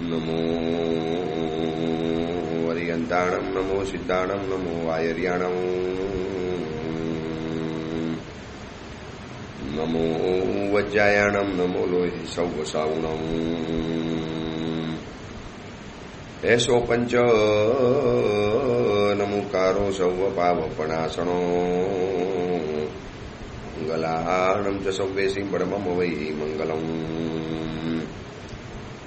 નમો વરિયંતાણમ નમો સિદ્ધાણમ નમો વાયર્યાણમ નમો વજ્જાયાણમ નમો લોહિ સૌવસાવણમ એસો પંચ નમુકારો સૌવ પાવપણાસણો મંગલાણમ ચ સૌવેસી પરમમ વૈ મંગલમ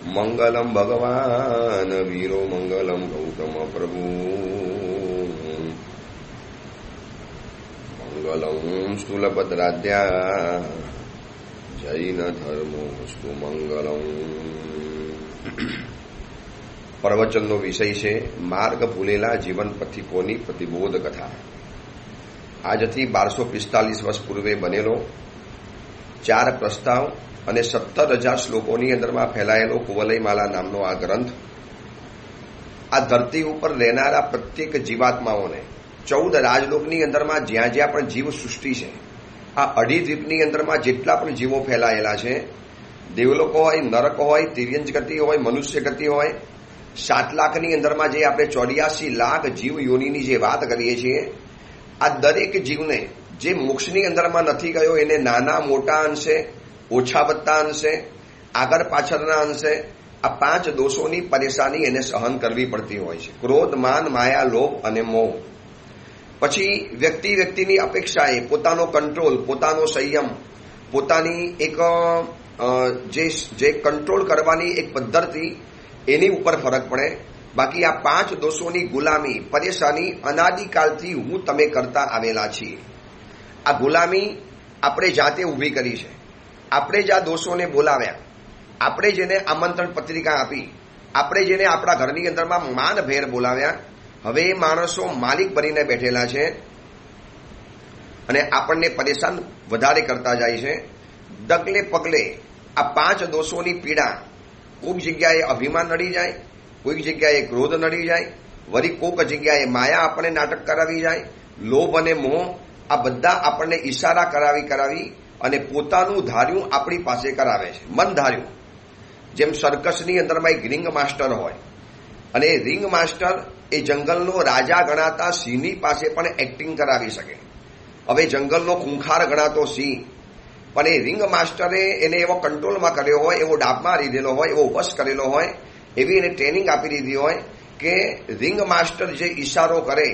મંગલમ ભગવાન વીરો મંગલમ ગૌતમ પ્રભુ મંગલમ સ્થૂલભદ્રાદ્યા જૈન ધર્મોસ્તુ મંગલમ. પ્રવચનનો વિષય છે માર્ગ ભૂલેલા જીવન પથિકોની પ્રતિબોધ કથા. આજથી 1245 વર્ષ પૂર્વે બનેલો 4 પ્રસ્તાવ અને 17,000 શ્લોકોની અંદરમાં ફેલાયેલો કુવલયમાલા નામનો આ ગ્રંથ આ ધરતી ઉપર રહેનારા પ્રત્યેક જીવાત્માઓને 14 રાજલોકની અંદરમાં જ્યાં જ્યાં પણ જીવ સૃષ્ટિ છે, આ 2.5 દ્વીપની અંદરમાં જેટલા પણ જીવો ફેલાયેલા છે, દેવલોકો હોય, નરક હોય, તિર્યંજ ગતિ હોય, મનુષ્ય ગતિ હોય, 7 લાખની અંદરમાં જે આપણે 84 લાખ જીવ યોનિની જે વાત કરીએ છીએ, આ દરેક જીવને જે મોક્ષની અંદરમાં નથી ગયો એને નાના મોટા અંશે, ઓછા વધતા અંશે, આગળ પાછળના અંશે આ 5 દોષોની પરેશાની એને સહન કરવી પડતી હોય છે. ક્રોધ, માન, માયા, લોભ અને મોહ. પછી વ્યક્તિની અપેક્ષાએ પોતાનો કંટ્રોલ, પોતાનો સંયમ, પોતાની એક જે કંટ્રોલ કરવાની એક પદ્ધતિ એની ઉપર ફરક પડે. બાકી આ 5 દોષોની ગુલામી, પરેશાની અનાદિકાળથી હું તમે કરતા આવેલા છીએ. આ ગુલામી આપણે જાતે ઊભી કરી છે. આપણે જ આ દોષોને બોલાવ્યા, આપણે જેને આમંત્રણ પત્રિકા આપી, આપણે જેને આપણા ઘરની અંદરમાં માનભેર બોલાવ્યા. હવે એ માણસો માલિક બનીને બેઠેલા છે અને આપણને પરેશાન વધારે કરતા જાય છે. ડગલે પગલે આ 5 દોષોની પીડા, કોઈક જગ્યાએ અભિમાન નડી જાય, કોઈક જગ્યાએ ક્રોધ નડી જાય, વળી કોઈક જગ્યાએ માયા આપણને નાટક કરાવી જાય, લોભ અને મોહ આ બધા આપણને ઈશારા કરાવી અને પોતાનું ધાર્યું આપણી પાસે કરાવે છે, મન ધાર્યું. જેમ સર્કસની અંદરમાં એક રિંગ માસ્ટર હોય અને રિંગ માસ્ટર એ જંગલનો રાજા ગણાતા સિંહની પાસે પણ એક્ટિંગ કરાવી શકે. હવે જંગલનો ખૂંખાર ગણાતો સિંહ પણ એ રિંગ માસ્ટરે એને એવો કંટ્રોલમાં કર્યો હોય, એવો ડાબમાં લીધેલો હોય, એવો વશ કરેલો હોય, એવી એને ટ્રેનિંગ આપી દીધી હોય કે રિંગ માસ્ટર જે ઈશારો કરે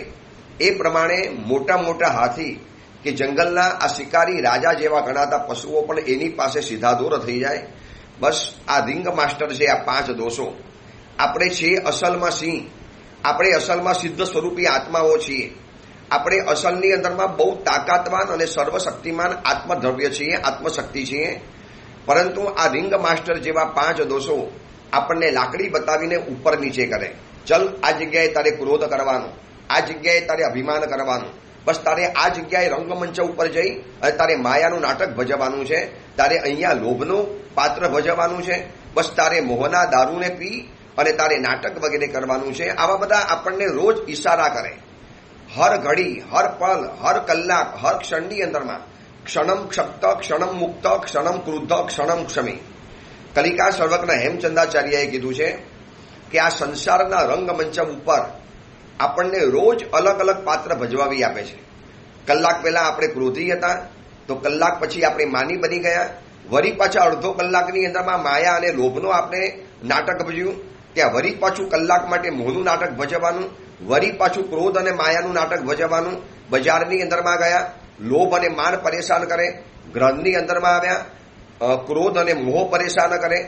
એ પ્રમાણે મોટા મોટા હાથી કે જંગલના આ શિકારી રાજા જેવા ગણાતા પશુઓ પણ એની પાસે સીધા દૂર થઈ જાય. બસ આ રિંગ માસ્ટર છે આ 5 દોષો. આપણે છીએ અસલમાં સિંહ, આપણે અસલમાં સિદ્ધ સ્વરૂપી આત્માઓ છીએ. આપણે અસલની અંદરમાં બહુ તાકાતવાન અને સર્વશક્તિમાન આત્મદ્રવ્ય છીએ, આત્મશક્તિ છીએ. પરંતુ આ રિંગ માસ્ટર જેવા 5 દોષો આપણને લાકડી બતાવીને ઉપર નીચે કરે. ચલ, આ જગ્યાએ તારે ક્રોધ કરવાનો, આ જગ્યાએ તારે અભિમાન કરવાનું, બસ તારે આ જગ્યાએ રંગમંચ ઉપર જઈ અને તારે માયાનું નાટક ભજવવાનું છે, તારે અહીંયા લોભનું પાત્ર ભજવવાનું છે, બસ તારે મોહના દારૂને પી અને તારે નાટક વગેરે કરવાનું છે. આવા બધા આપણને રોજ ઈશારા કરે. હર ઘડી, હર પલ, હર કલાક, હર ક્ષણની અંદરમાં ક્ષણમ ક્ષપ્ત, ક્ષણમ મુક્ત, ક્ષણમ ક્રુદ્ધ, ક્ષણમ ક્ષમી. કલિકા સર્વજ્ઞ હેમચંદ્રાચાર્યએ કીધું છે કે આ સંસારના રંગમંચ ઉપર આપણને રોજ અલગ અલગ પાત્ર ભજવાવી આપે છે. કલાક પહેલા આપણે ક્રોધી હતા તો કલાક પછી આપણે માની બની ગયા. વળી પાછા અડધો કલાકની અંદરમાં માયા અને લોભનો આપણે નાટક ભજવ્યું, ત્યાં વળી પાછું કલાક માટે મોહનું નાટક ભજવવાનું, વળી પાછું ક્રોધ અને માયાનું નાટક ભજવવાનું. બજારની અંદરમાં ગયા, લોભ અને માન પરેશાન કરે. ગ્રહની અંદરમાં આવ્યા, ક્રોધ અને મોહ પરેશાન કરે.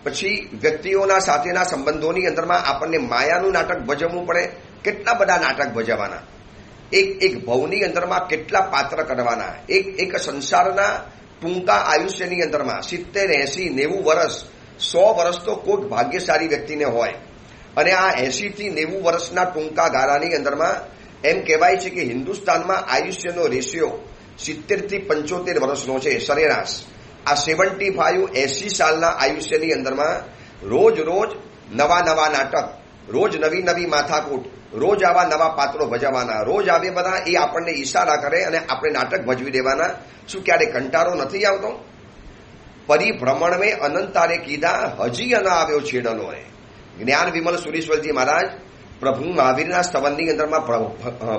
પછી વ્યક્તિઓના સાથેના સંબંધોની અંદરમાં આપણને માયાનું નાટક ભજવવું પડે. કેટલા બધા નાટક ભજવવાના, એક ભવની અંદરમાં કેટલા પાત્ર કરવાના. એક સંસારના ટૂંકા આયુષ્યની અંદરમાં 70, 80, 90 વર્ષ, 100 વર્ષ તો કોઈક ભાગ્યશાળી વ્યક્તિને હોય. અને આ 80 થી 90 વર્ષના ટૂંકા ગાળાની અંદરમાં એમ કહેવાય છે કે હિન્દુસ્તાનમાં આયુષ્યનો રેશિયો 70 થી 75 વર્ષનો છે સરેરાશ. આ 75, 80 સાલના આયુષ્યની અંદરમાં રોજ નવા નાટક, રોજ નવી માથાકૂટ, રોજ આવા નવા પાત્રો ભજવવાના, રોજ આવે બધા એ આપણને ઈશારા કરે અને આપણે નાટક ભજવી દેવાના. શું ક્યારે કંટાળો નથી આવતો? પરિભ્રમણ મેં અનંતારે કીધા, હજી ન આવ્યો છેડલો. જ્ઞાન વિમલ સુરેશ્વરજી મહારાજ પ્રભુ મહાવીરના સ્તવનની અંદરમાં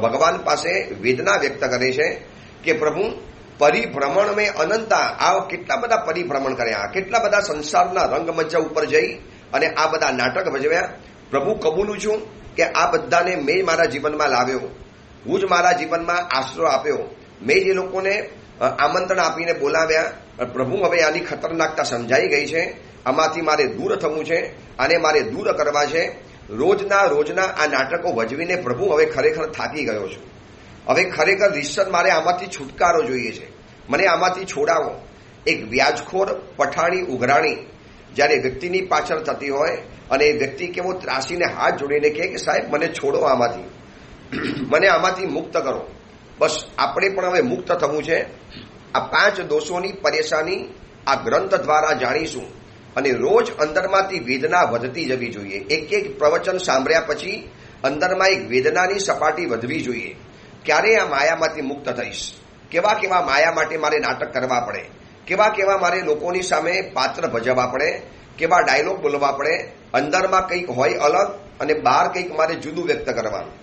ભગવાન પાસે વેદના વ્યક્ત કરે છે કે પ્રભુ પરિભ્રમણ મેં અનંતા, આ કેટલા બધા પરિભ્રમણ કર્યા, કેટલા બધા સંસારના રંગમંચ ઉપર જઈ અને આ બધા નાટક ભજવ્યા. પ્રભુ કબૂલું છું કે આ બધાને મેં મારા જીવનમાં લાવ્યો, હું જ મારા જીવનમાં આશરો આપ્યો, મેં જે લોકોને આમંત્રણ આપીને બોલાવ્યા. પ્રભુ હવે આની ખતરનાકતા સમજાઈ ગઈ છે, આમાંથી મારે દૂર થવું છે, આને મારે દૂર કરવા છે. રોજના આ નાટકો ભજવીને પ્રભુ હવે ખરેખર થાકી ગયો છું. હવે ખરેખર રીતસર મારે આમાંથી છુટકારો જોઈએ છે, મને આમાંથી છોડાવો. એક વ્યાજખોર પઠાણી ઉઘરાણી જ્યારે વ્યક્તિની પાછળ થતી હોય અને એ વ્યક્તિ કેવો ત્રાસીને હાથ જોડીને કહે કે સાહેબ મને છોડો આમાંથી, મને આમાંથી મુક્ત કરો. બસ આપણે પણ હવે મુક્ત થવું છે. આ 5 દોષોની પરેશાની આ ગ્રંથ દ્વારા જાણીશું અને રોજ અંદરમાંથી વેદના વધતી જવી જોઈએ. એક પ્રવચન સાંભળ્યા પછી અંદરમાં એક વેદનાની સપાટી વધવી જોઈએ. ક્યારે આ માયામાંથી મુક્ત થઈશ, કેવા માયા માટે મારે નાટક કરવા પડે, કેવા મારે લોકોની સામે પાત્ર ભજવવા પડે, કેવા ડાયલોગ બોલવા પડે. અંદરમાં કંઈક હોય અલગ અને બહાર કંઈક મારે જુદું વ્યક્ત કરવાનું.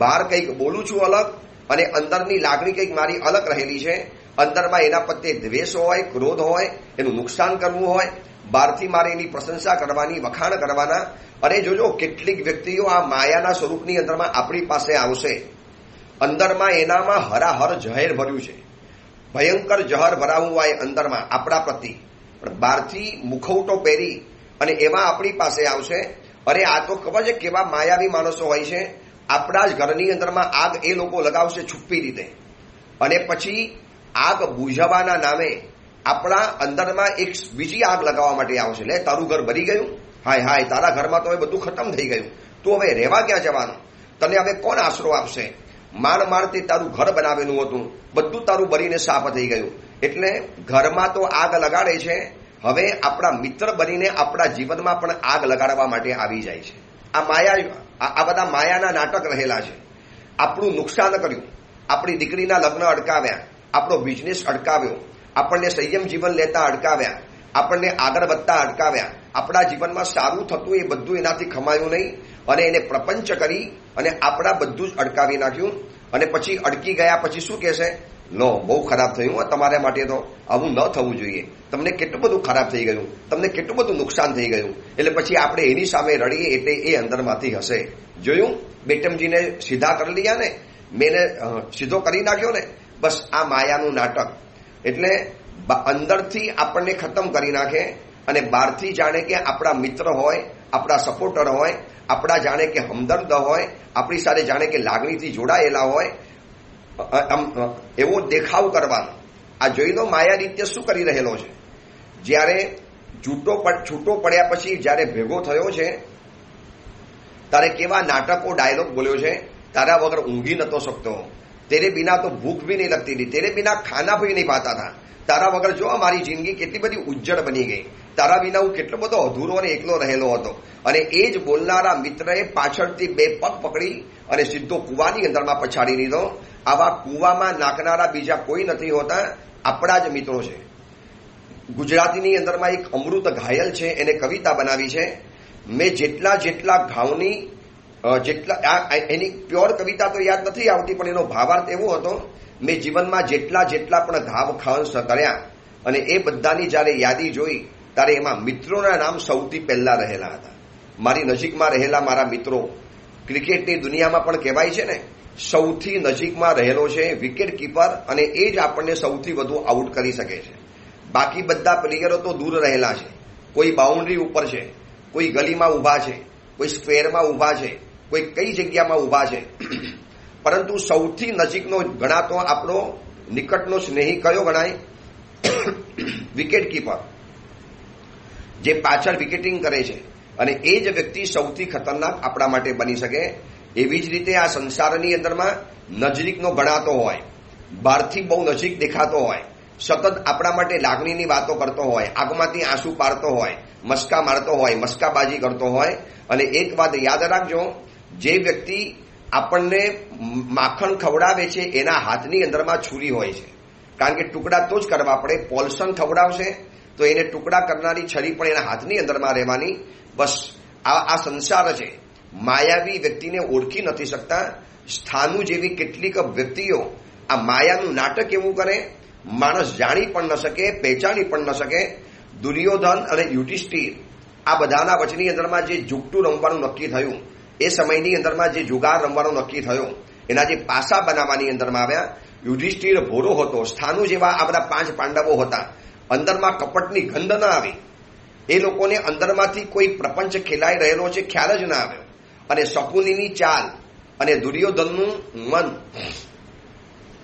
બહાર કંઈક બોલું છું અલગ અને અંદરની લાગણી કંઈક મારી અલગ રહેલી છે. અંદરમાં એના પ્રત્યે દ્વેષ હોય, ક્રોધ હોય, એનું નુકસાન કરવું હોય, બહારથી મારે એની પ્રશંસા કરવાની, વખાણ કરવાના. અને જોજો કેટલીક વ્યક્તિઓ આ માયાના સ્વરૂપની અંદરમાં આપણી પાસે આવશે, અંદરમાં એનામાં હરાહર જહેર ભર્યું છે, ભયંકર જહર ભરાવું હોય અંદરમાં આપણા પ્રતિ, પણ બહારથી મુખવટો પહેરી અને એમાં આપણી પાસે આવશે. અરે આ તો ખબર છે કેવા માયાવી માણસો હોય છે, આપણા જ ઘરની અંદરમાં આગ એ લોકો લગાવશે છુપ્પી રીતે અને પછી આગ બુઝાવવાના નામે આપણા અંદરમાં એક બીજી આગ લગાવવા માટે આવશે. લે તારું ઘર ભરી ગયું, હાય તારા ઘરમાં તો હવે બધું ખતમ થઈ ગયું, તું હવે રહેવા ક્યાં જવાનું, તને હવે કોણ આશરો આપશે, માણથી તારું ઘર બનાવેલું હતું બધું તારું બળીને સાફ થઈ ગયું. એટલે ઘરમાં તો આગ લગાડે છે, હવે આપણા મિત્ર બનીને આપણા જીવનમાં પણ આગ લગાડવા માટે આવી જાય છે. આ માયા, આ બધા માયાના નાટક રહેલા છે. આપણું નુકસાન કર્યું, આપણી દીકરીના લગ્ન અટકાવ્યા, આપણો બિઝનેસ અટકાવ્યો, આપણને સંયમ જીવન લેતા અટકાવ્યા, આપણને આગળ વધતા અટકાવ્યા, આપણા જીવનમાં સારું થતું એ બધું એનાથી ખમાયું નહીં અને એને પ્રપંચ કરી અને આપણા બધું જ અટકાવી નાખ્યું. અને પછી અટકી ગયા પછી શું કહેશે, લો બહુ ખરાબ થયું, તમારા માટે તો આવું ન થવું જોઈએ, તમને કેટલું બધું ખરાબ થઈ ગયું, તમને કેટલું બધું નુકસાન થઈ ગયું. એટલે પછી આપણે એની સામે રડીએ એટલે એ અંદરમાંથી હશે. જોયું, બેટમજીને સીધા કરી લીધા ને, મેં સીધો કરી નાખ્યો ને. બસ આ માયાનું નાટક. એટલે અંદરથી આપણને ખતમ કરી નાખે અને બહારથી જાણે કે આપણા મિત્ર હોય, આપણા સપોર્ટર હોય, આપણા જાણે કે હમદર્દ હોય, આપણી સાથે જાણે કે લાગણીથી જોડાયેલા હોય, એવો દેખાવ કરવાનો. આ જોઈ લો માયા નિત્ય શું કરી રહેલો છે. જ્યારે છૂટો પડ્યા પછી જ્યારે ભેગો થયો છે તારે કેવા નાટકો ડાયલોગ બોલ્યો છે, તારા વગર ઊંઘી નતો શકતો, તેરે બિના તો ભૂખ ભી નહીં લગતી હતી, તેરે બિના ખાના ભી નહીં પાતા હતા, તારા વગર જો મારી જિંદગી કેટલી બધી ઉજ્જડ બની ગઈ, તારા વિના હું કેટલો બધો અધૂરો અને એકલો રહેલો હતો. અને એ જ બોલનારા મિત્રએ પાછળથી 2 પગ પકડી અને સીધો કૂવાની અંદરમાં પછાડી દીધો. આવા કૂવામાં નાખનારા બીજા કોઈ નથી હોતા, આપણા જ મિત્રો છે. ગુજરાતીની અંદરમાં એક અમૃત ઘાયલ છે, એને કવિતા બનાવી છે. મેં જેટલા ઘાવની એની પ્યોર કવિતા તો યાદ નથી આવતી, પણ એનો ભાવાર્થ એવો હતો, મેં જીવનમાં જેટલા પણ ઘાવ ખાંસ કર્યા અને એ બધાની જ્યારે યાદી જોઈ ત્યારે એમાં મિત્રોના નામ સૌથી પહેલા રહેલા હતા. મારી નજીકમાં રહેલા મારા મિત્રો, ક્રિકેટની દુનિયામાં પણ કહેવાય છે ને, સૌથી નજીકમાં રહેલો છે વિકેટ કીપર અને એ જ આપણને સૌથી વધુ આઉટ કરી શકે છે. બાકી બધા પ્લેયરો તો દૂર રહેલા છે, કોઈ બાઉન્ડ્રી ઉપર છે, કોઈ ગલીમાં ઊભા છે, કોઈ સ્ક્વેરમાં ઊભા છે, કોઈ કઈ જગ્યામાં ઊભા છે. પરંતુ સૌથી નજીકનો ગણાતો આપણો નિકટનો સ્નેહી કયો ગણાય? વિકેટ કીપર, જે પાછળ વિકેટિંગ કરે છે. અને એ જ વ્યક્તિ સૌથી ખતરનાક આપણા માટે બની શકે. એવી જ રીતે આ સંસારની અંદરમાં નજીકનો ગણાતો હોય, બહારથી બહુ નજીક દેખાતો હોય, સતત આપણા માટે લાગણીની વાતો કરતો હોય, આંખમાંથી આંસુ પાડતો હોય, મસ્કા મારતો હોય, મસ્કાબાજી કરતો હોય. અને એક વાત યાદ રાખજો, જે વ્યક્તિ આપણને માખણ ખવડાવે છે એના હાથની અંદરમાં છુરી હોય છે, કારણ કે ટુકડા તો જ કરવા પડે. પોલસન ખવડાવશે તો એને ટુકડા કરનારી છરી પણ એના હાથની અંદરમાં રહેવાની. બસ આ સંસાર છે. માયાવી વ્યક્તિને ઓળખી નથી શકતા. સ્થાનુ જેવી કેટલીક વ્યક્તિઓ આ માયાનું નાટક એવું કરે, માણસ જાણી પણ ન શકે, પહેચાની પણ ન શકે. દુર્યોધન અને યુધિષ્ઠિર આ બધાના વચની અંદરમાં જે જુગટું રમવાનું નક્કી થયું, એ સમયની અંદરમાં જે જુગાર રમવાનું નક્કી થયું, એના જે પાસા બનાવવાની અંદરમાં આવ્યા. યુધિષ્ઠિર ભોરો હતો, સ્થાનુ જેવા આ બધા 5 પાંડવો હતા. અંદરમાં કપટની ગંધ ના આવી. એ લોકોને અંદરમાંથી કોઈ પ્રપંચ ખેલાઈ રહેલો છે ખ્યાલ જ ના આવ્યો. અને શકુનીની ચાલ અને દુર્યોધનનું મન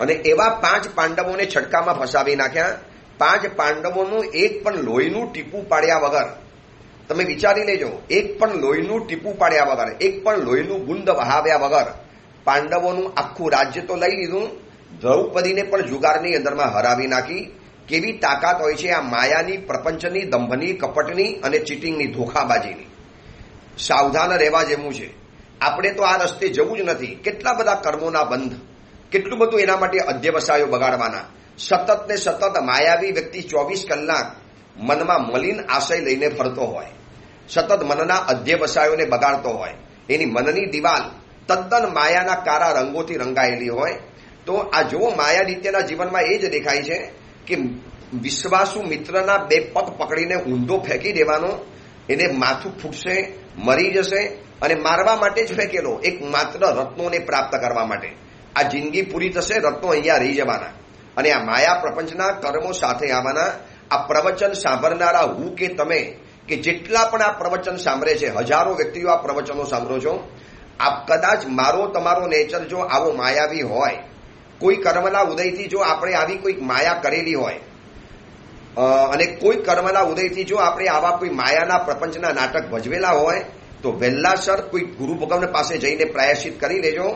અને એવા 5 પાંડવોને છટકામાં ફસાવી નાખ્યા. 5 પાંડવોનું એક પણ લોહીનું ટીપું પાડ્યા વગર, તમે વિચારી લેજો, એક પણ લોહીનું ટીપું પાડ્યા વગર, એક પણ લોહીનું બુંદ વહાવ્યા વગર પાંડવોનું આખું રાજ્ય તો લઈ લીધું, દ્રૌપદીને પણ જુગારની અંદરમાં હરાવી નાખી. કેવી તાકાત હોય છે આ માયાની, પ્રપંચની, દંભની, કપટની અને ચીટિંગની, ધોખાબાજીની. સાવધાન રહેવા જેવું છે. આપણે તો આ રસ્તે જવું જ નથી. કેટલા બધા કર્મોના બંધ, કેટલું બધું એના માટે અધ્યવસાયો બગાડવાના. સતત ને સતત માયાવી વ્યક્તિ 24 કલાક મનમાં મલિન આશય લઈને ફરતો હોય, સતત મનના અધ્યવસાયોને બગાડતો હોય, એની મનની દિવાલ તદ્દન માયાના કાળા રંગોથી રંગાયેલી હોય. તો આ જો માયાદિત્યના જીવનમાં એ જ દેખાય છે કે વિશ્વાસુ મિત્રના 2 પગ પકડીને ઊંધો ફેંકી દેવાનો, એને માથું ફૂટશે, મરી જશે, અને મારવા માટે જ ફેંકેલો, એક માત્ર રત્નોને પ્રાપ્ત કરવા માટે. આ જિંદગી પૂરી થશે, રત્નો અહીંયા રહી જવાના અને આ માયા પ્રપંચના કર્મો સાથે આવવાના. આ પ્રવચન સાંભળનારા હું કે તમે કે જેટલા પણ આ પ્રવચન સાંભળે છે, હજારો વ્યક્તિઓ આ પ્રવચનો સાંભળો છો, આપ કદાચ મારો તમારો નેચર જો આવો માયાવી હોય, કોઈ કર્મના ઉદયથી જો આપણે આવી કોઈ માયા કરેલી હોય અને કોઈ કર્મના ઉદયથી જો આપણે આવા કોઈ માયાના પ્રપંચના નાટક ભજવેલા હોય, તો વહેલાસર કોઈ ગુરુ ભગવાન પાસે જઈને પ્રાયશ્ચિત કરી લેજો.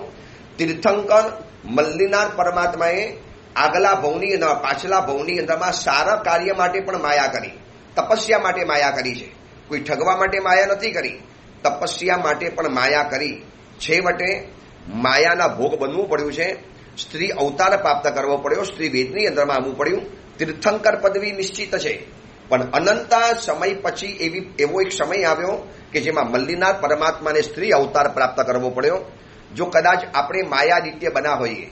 તીર્થંકર મલ્લીનાથ પરમાત્માએ આગલા ભવની પાછલા ભવની અંદરમાં સારા કાર્ય માટે પણ માયા કરી, તપસ્યા માટે માયા કરી છે. કોઈ ઠગવા માટે માયા નથી કરી, તપસ્યા માટે પણ માયા કરી. છેવટે માયાના ભોગ બનવું પડ્યું છે. સ્ત્રી અવતાર પ્રાપ્ત કરવો પડ્યો, સ્ત્રી વેદની અંદરમાં આવવું પડ્યું. તીર્થંકર પદવી નિશ્ચિત છે, પણ અનંત સમય પછી એવો એક સમય આવ્યો કે જેમાં મલ્લીનાથ પરમાત્માને સ્ત્રી અવતાર પ્રાપ્ત કરવો પડ્યો. જો કદાચ આપણે માયાદિત્ય બના હોઈએ,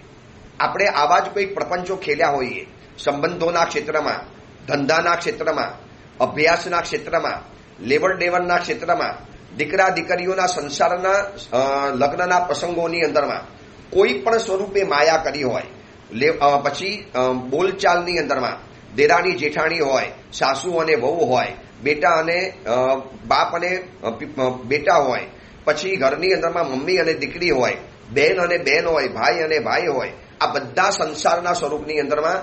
આપણે આવા જ કોઈ પ્રપંચો ખેલ્યા હોઈએ, સંબંધોના ક્ષેત્રમાં, ધંધાના ક્ષેત્રમાં, અભ્યાસના ક્ષેત્રમાં, લેવડ દેવડના ક્ષેત્રમાં, દીકરા દીકરીઓના સંસારના લગ્નના પ્રસંગોની અંદરમાં કોઈ પણ સ્વરૂપે માયા કરી હોય, પછી બોલચાલની અંદરમાં દેરાણી જેઠાણી હોય, સાસુ અને વહુ હોય, બેટા અને બાપ અને બેટા હોય, પછી ઘરની અંદરમાં મમ્મી અને દીકરી હોય, બહેન અને બહેન હોય, ભાઈ અને ભાઈ હોય, આ બધા સંસારના સ્વરૂપની અંદરમાં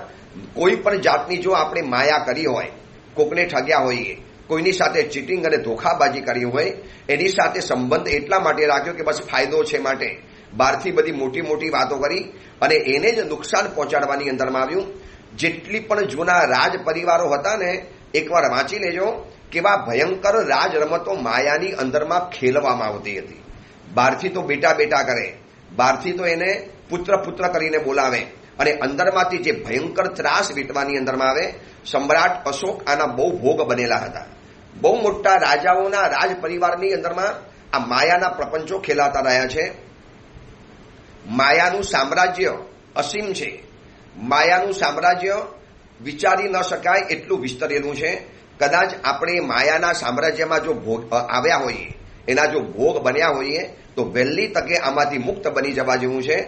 કોઈ પણ જાતની જો આપણે માયા કરી હોય, કોકને ઠગ્યા હોઈએ, કોઈની સાથે ચીટિંગ અને ધોખાબાજી કરી હોય, એની સાથે સંબંધ એટલા માટે રાખ્યો કે બસ ફાયદો છે માટે બહારથી બધી મોટી મોટી વાતો કરી અને એને જ નુકસાન પહોંચાડવાની અંદરમાં આવ્યું. જેટલી પણ જૂના રાજ પરિવારો હતા ને, એકવાર વાંચી લેજો, કેવા ભયંકર રાજ રમતો માયાની અંદરમાં ખેલવામાં આવતી હતી. બહારથી તો બેટા બેટા કરે, બહારથી તો એને પુત્ર પુત્ર કરીને બોલાવે અને અંદરમાંથી જે ભયંકર ત્રાસ વીટવાની અંદરમાં આવે. સમ્રાટ અશોક આના બહુ ભોગ બનેલા હતા. બહુ મોટા રાજાઓના રાજ પરિવારની અંદરમાં આ માયાના પ્રપંચો ખેલાતા રહ્યા છે. માયાનું સામ્રાજ્ય અસીમ છે. માયાનું સામ્રાજ્ય વિચારી ન શકાય એટલું વિસ્તરેલું છે. કદાચ આપણે માયાના સામ્રાજ્યમાં જો આવ્યા હોઈએ, એના જો ભોગ બન્યા હોઈએ, તો વહેલી તકે આમાંથી મુક્ત બની જવા જેવું છે.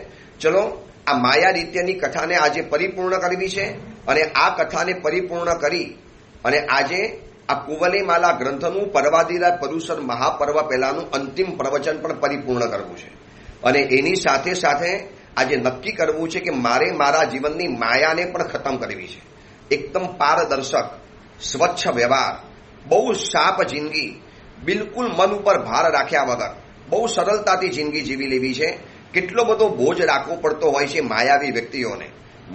ચલો, આ માયાદિત્યની કથાને આજે પરિપૂર્ણ કરવી છે અને આ કથાને પરિપૂર્ણ કરી અને આજે આ કુવલેમાલા ગ્રંથનું પર્વાદિરાજ પરુષર મહાપર્વ પહેલાનું અંતિમ પ્રવચન પણ પરિપૂર્ણ કરવું છે. અને એની સાથે સાથે આજે નક્કી કરવું છે કે મારે મારા જીવનની માયાને પણ ખતમ કરવી છે. એકદમ પારદર્શક, સ્વચ્છ વ્યવહાર, બહુ સાપ જિંદગી, બિલકુલ મન ઉપર ભાર રાખ્યા વગર બહુ સરળતાથી જિંદગી જીવી લેવી છે. કેટલો બધો બોજ રાખવો પડતો હોય છે માયાવી વ્યક્તિઓને.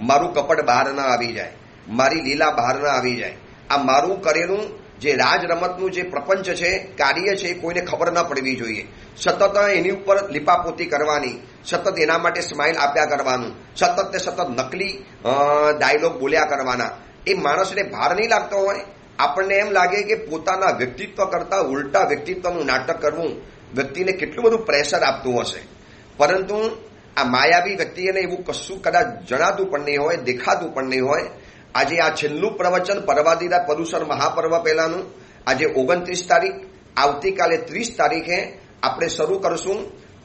મારું કપટ બહાર ન આવી જાય, મારી લીલા બહાર ન આવી જાય, આ મારું કરેલું જે રાજ રમતનું જે પ્રપંચ છે, કાર્ય છે, કોઈને ખબર ન પડવી જોઈએ. સતત એની ઉપર લીપાપોતી કરવાની, સતત એના માટે સ્માઇલ આપ્યા કરવાનું, સતત ને સતત નકલી ડાયલોગ બોલ્યા કરવાના. એ માણસને ભાર નહીં લાગતો હોય આપણને એમ લાગે કે પોતાના વ્યક્તિત્વ કરતા ઉલટા વ્યક્તિત્વનું નાટક કરવું વ્યક્તિને કેટલું બધું પ્રેશર આપતું હશે. પરંતુ આ માયાવી વ્યક્તિને એવું કશું કદાચ જણાતું પણ નહીં હોય, દેખાતું પણ નહીં હોય. આજે આ છેલ્લું પ્રવચન પર્વાદિરા પર્યુષણ મહાપર્વ પહેલાનું, આજે 29 તારીખ, આવતીકાલે 30 તારીખે આપણે શરૂ કરશું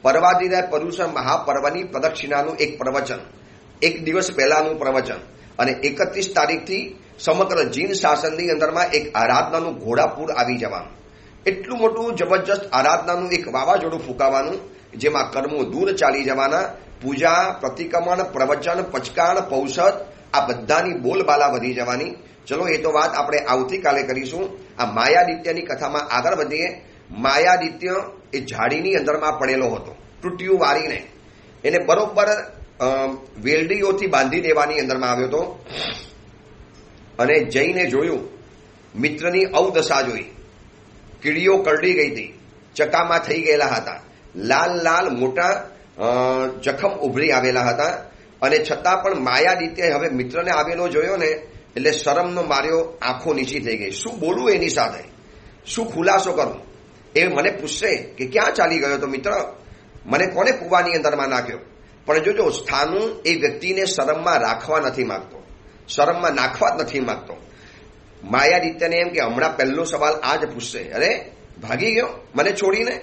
પર્વાદિરા પર્યુષણ મહાપર્વની પ્રદક્ષિણાનું એક પ્રવચન, એક દિવસ પહેલાનું પ્રવચન. અને 31 તારીખથી સમગ્ર જીન શાસનની અંદરમાં એક આરાધનાનું ઘોડાપૂર આવી જવાનું. એટલું મોટું જબરજસ્ત આરાધનાનું એક વાવાઝોડું ફૂંકાવાનું, જેમાં કર્મો દૂર ચાલી જવાના. પૂજા, પ્રતિક્રમણ, પ્રવચન, પચકાણ, પૌષધ આ બધાની બોલબાલા વધી જવાની. ચલો એ તો વાત આપણે આવતીકાલે કરીશું. આ માયાદિત્યની કથામાં આગળ વધીએ. માયાદિત્ય એ ઝાડીની અંદરમાં પડેલો હતો, તૂટ્યું વારીને. એને બરોબર વેલડીઓથી બાંધી દેવાની અંદરમાં આવ્યો હતો. અને જઈને જોયું, મિત્રની અવદશા જોઈ. કીડીઓ કરડી ગઈ હતી, ચકામાં થઈ ગયેલા હતા, લાલ લાલ મોટા જખમ ઉભરી આવેલા હતા. અને છતાં પણ માયાદિત્ય હવે મિત્રને આવેલો જોયો ને એટલે શરમનો માર્યો, આંખો નીચી થઈ ગઈ. શું બોલું એની સાથે, શું ખુલાસો કરું? એ મને પૂછશે કે ક્યાં ચાલી ગયો તો મિત્ર, મને કોને કૂવાની અંદરમાં નાખ્યો? પણ જોજો, સ્થાનું એ વ્યક્તિને શરમમાં રાખવા નથી માંગતો, શરમમાં નાખવા જ નથી માંગતો. માયાદિત્યને એમ કે હમણાં પહેલો સવાલ આ જ પૂછશે, અરે ભાગી ગયો મને છોડીને,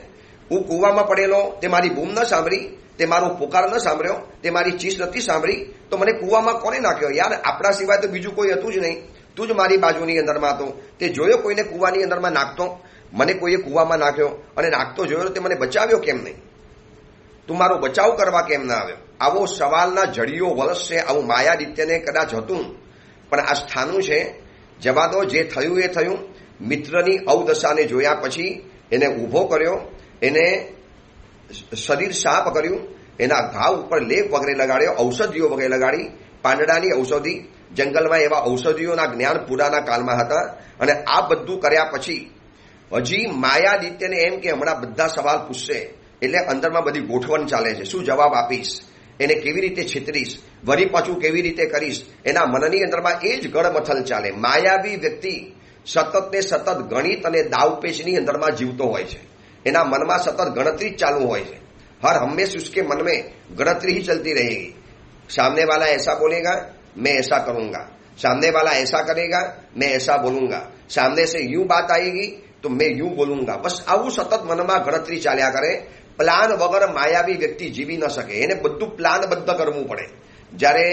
હું કૂવામાં પડેલો, તે મારી બૂમ ન સાંભળી, તે મારો પોકાર ન સાંભળ્યો, તે મારી ચીસ નથી સાંભળી, તો મને કૂવામાં કોને નાખ્યો? યાર, આપણા સિવાય તો બીજું કોઈ હતું જ નહીં, તું જ મારી બાજુની અંદરમાં હતો. તે જોયો કોઈને કૂવાની અંદરમાં નાખતો? મને કોઈએ કૂવામાં નાખ્યો અને નાખતો જોયો, તે મને બચાવ્યો કેમ નહીં? તું મારો બચાવ કરવા કેમ ના આવ્યો? આવો સવાલના જડીઓ વરસશે. આવું માયાદિત્યને કદાચ હતું, પણ આ સ્થાનું છે. જવા દો, જે થયું એ થયું. મિત્રની અવદશાને જોયા પછી એને ઊભો કર્યો, એને શરીર સાફ કર્યું, એના ઘાવ ઉપર લેપ વગેરે લગાડ્યો, ઔષધિઓ વગેરે લગાડી. પાંદડાની ઔષધિ, જંગલમાં એવા ઔષધિઓના જ્ઞાન પુરાના કાળમાં હતા. અને આ બધું કર્યા પછી હજી માયાદિત્યને એમ કે હમણાં બધા સવાલ પૂછશે, એટલે અંદરમાં બધી ગોઠવણ ચાલે છે. શું જવાબ આપીશ, એને કેવી રીતે છેતરીશ, વરી પાછું કેવી રીતે કરીશ, એના મનની અંદરમાં એ જ ગળમથલ ચાલે. માયાવી વ્યક્તિ સતત ને સતત ગણિત અને દાવપેચની અંદરમાં જીવતો હોય છે. એના મનમાં સતત ગણતરી જ ચાલુ હોય છે. હર હંમેશ उसके मन में गणतरी ही चलती रहेगी. सामने वाला ऐसा बोलेगा, मैं ऐसा करूंगा. सामने वाला ऐसा करेगा, मैं ऐसा बोलूंगा. सामने से यूं बात आएगी तो मैं यूं बोलूंगा. बस આવું સતત મનમાં ગણતરી ચાલ્યા કરે. પ્લાન વગર માયાવી વ્યક્તિ જીવી ન શકે. એને બધું પ્લાનબદ્ધ કરવું પડે. જ્યારે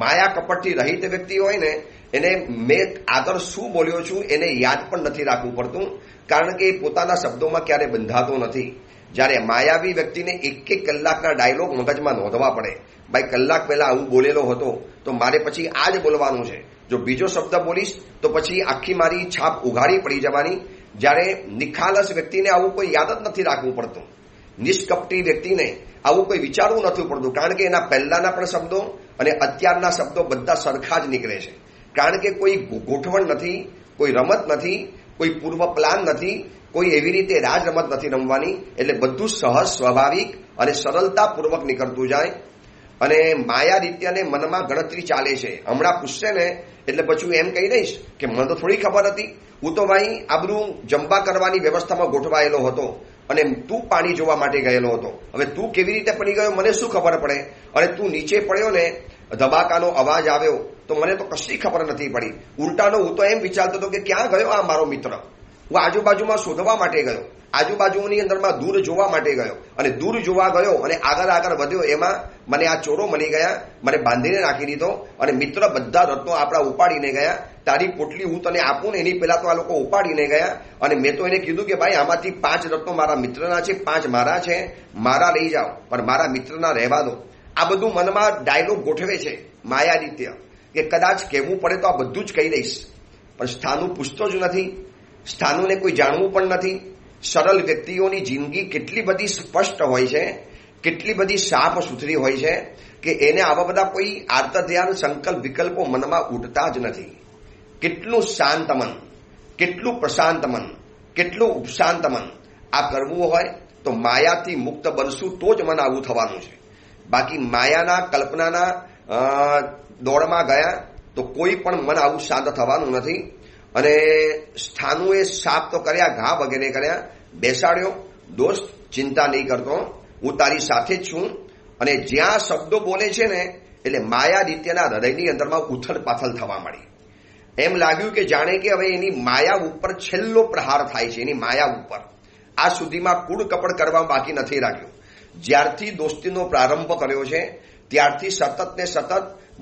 માયા કપટથી રહિત વ્યક્તિ હોય ને, એને મેં આગળ શું બોલ્યો છું એને યાદ પણ નથી રાખવું પડતું, કારણ કે પોતાના શબ્દોમાં ક્યારે બંધાતો નથી. જ્યારે માયાવી વ્યક્તિને એક એક કલાકના ડાયલોગ મગજમાં નોંધવા પડે. ભાઈ, કલાક પહેલા આવું બોલેલો હતો તો મારે પછી આ જ બોલવાનું છે. જો બીજો શબ્દ બોલીશ તો પછી આખી મારી છાપ ઉઘાડી પડી જવાની. જ્યારે નિખાલસ વ્યક્તિને આવું કોઈ યાદ જ નથી રાખવું પડતું. નિષ્કપટી વ્યક્તિને આવું કોઈ વિચારવું નથી પડતું, કારણ કે એના પહેલાના પણ શબ્દો અને અત્યારના શબ્દો બધા સરખા જ નીકળે છે. કારણ કે કોઈ ગોઠવણ નથી, કોઈ રમત નથી, કોઈ પૂર્વ પ્લાન નથી, કોઈ એવી રીતે રાજ રમત નથી રમવાની. એટલે બધું સહજ, સ્વાભાવિક અને સરળતાપૂર્વક નીકળતું જાય. અને માયાદિત્યને મનમાં ગણતરી ચાલે છે. હમણાં પૂછશે ને એટલે પછી એમ કહી દઈશ કે મને તો થોડી ખબર હતી, હું તો ભાઈ આ બધું જમવા કરવાની વ્યવસ્થામાં ગોઠવાયેલો હતો અને તું પાણી જોવા માટે ગયેલો હતો. હવે તું કેવી રીતે પડી ગયો મને શું ખબર પડે? અને તું નીચે પડ્યો ને, ધબાકાનો અવાજ આવ્યો તો મને તો કશી ખબર નથી પડી. ઉલટાનો હું તો એમ વિચારતો હતો કે ક્યાં ગયો આ મારો મિત્ર. હું આજુબાજુમાં શોધવા માટે ગયો, આજુબાજુની અંદરમાં દૂર જોવા માટે ગયો, અને દૂર જોવા ગયો અને આગળ વધ્યો. એમાં મને આ ચોરો મળી ગયા, મને બાંધીને નાખી દીધો. અને મિત્ર બધા રત્નો આપણા ઉપાડીને ગયા. તારી પોટલી હું તને આપું ને એની પહેલા તો આ લોકો ઉપાડીને ગયા. અને મેં તો એને કીધું કે ભાઈ, આમાંથી 5 રત્નો મારા મિત્રના છે, 5 મારા છે, મારા લઈ જાઓ, પણ મારા મિત્રના રહેવા દો. આ બધું મનમાં ડાયલોગ ગોઠવે છે માયાદિત્ય, કે કદાચ કહેવું પડે તો આ બધું જ કહી દઈશ. પણ સ્થાનું પૂછતો જ નથી, સ્થાનુને કોઈ જાણવું પણ નથી. સરળ વ્યક્તિઓની જિંદગી કેટલી બધી સ્પષ્ટ હોય છે, કેટલી બધી સાફ સુથરી હોય છે કે એને આવા બધા કોઈ આર્ત ધ્યાન સંકલ્પ વિકલ્પો મનમાં ઉઠતા જ નથી. કેટલું શાંત મન, કેટલું પ્રશાંત મન, કેટલું ઉપશાંત મન. આ કરવું હોય તો માયાથી મુક્ત બનશું તો જ મન આવું થવાનું છે. બાકી માયાના કલ્પનાના દોડમાં ગયા તો કોઈ પણ મન આવું શાંત થવાનું નથી. અને સ્થાનુએ સાફ તો કર્યા, ઘા વગેરે કર્યા, બેસાડ્યો. દોસ્ત ચિંતા નહીં કરતો, હું તારી સાથે જ છું. અને જ્યાં શબ્દો બોલે છે ને એટલે માયાદિત્યના હૃદયની અંદરમાં ઉથલ પાથલ થવા માંડી. એમ લાગ્યું કે જાણે કે હવે એની માયા ઉપર છેલ્લો પ્રહાર થાય છે, એની માયા ઉપર. આ સુધીમાં કૂડ કપડ કરવા બાકી નથી રાખ્યું. જ્યારથી દોસ્તીનો પ્રારંભ કર્યો છે ત્યારથી સતત ને સતત